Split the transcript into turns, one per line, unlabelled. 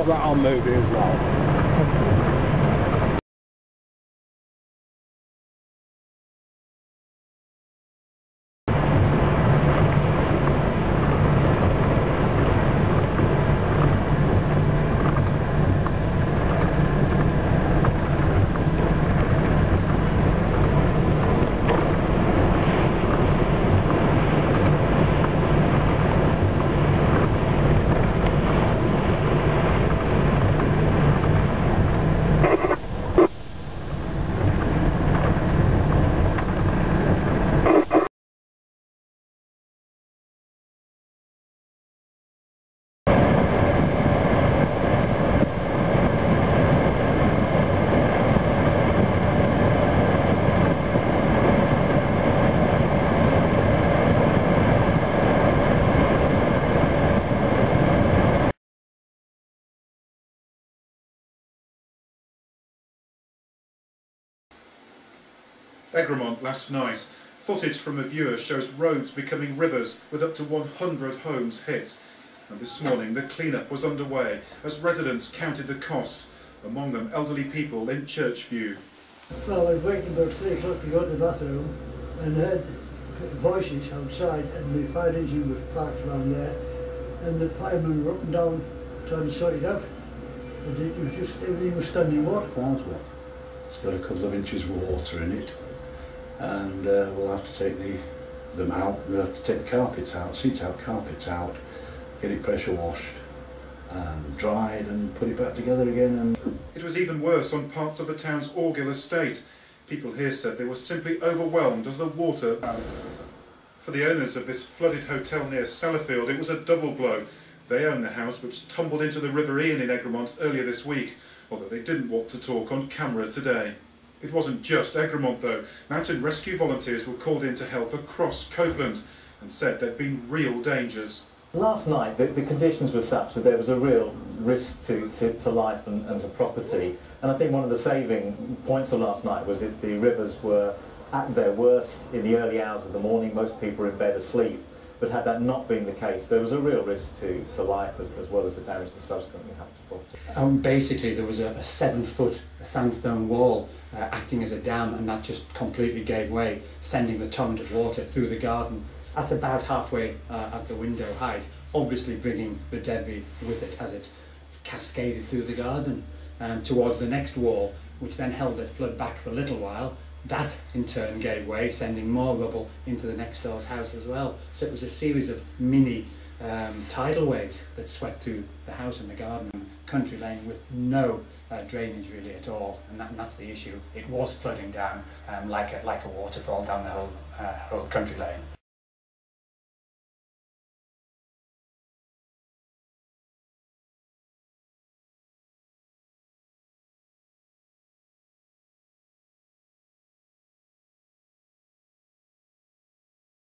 got that on movie as well.
Egremont last night. Footage from a viewer shows roads becoming rivers with up to 100 homes hit. And this morning the clean-up was underway as residents counted the cost, among them elderly people in Churchview.
Well, I was waiting about 3 o'clock to go to the bathroom and heard voices outside, and the fire engine was parked around there, and the firemen were up and down trying to sort it out. And it was just, everything was standing water.
It's got a couple of inches of water in it, and we'll have to take them out. We'll have to take the carpets out, seats out, carpets out, get it pressure washed and dried and put it back together again. And
it was even worse on parts of the town's Orgill estate. People here said they were simply overwhelmed as the water. For the owners of this flooded hotel near Sellafield, it was a double blow. They own the house which tumbled into the River Ian in Egremont earlier this week, although they didn't want to talk on camera today. It wasn't just Egremont though. Mountain rescue volunteers were called in to help across Copeland and said there'd been real dangers.
Last night the conditions were such that there was a real risk to life and to property, and I think one of the saving points of last night was that the rivers were at their worst in the early hours of the morning. Most people were in bed asleep, but had that not been the case, there was a real risk to life as well as the damage that subsequently happened to property.
Basically there was a 7-foot sandstone wall acting as a dam, and that just completely gave way, sending the torrent of water through the garden at about halfway at the window height, obviously bringing the debris with it as it cascaded through the garden towards the next wall, which then held the flood back for a little while. That in turn gave way, sending more rubble into the next door's house as well. So it was a series of mini tidal waves that swept through the house and the garden and country lane with no drainage really at all, and that's the issue. It was flooding down like a waterfall down the whole country lane.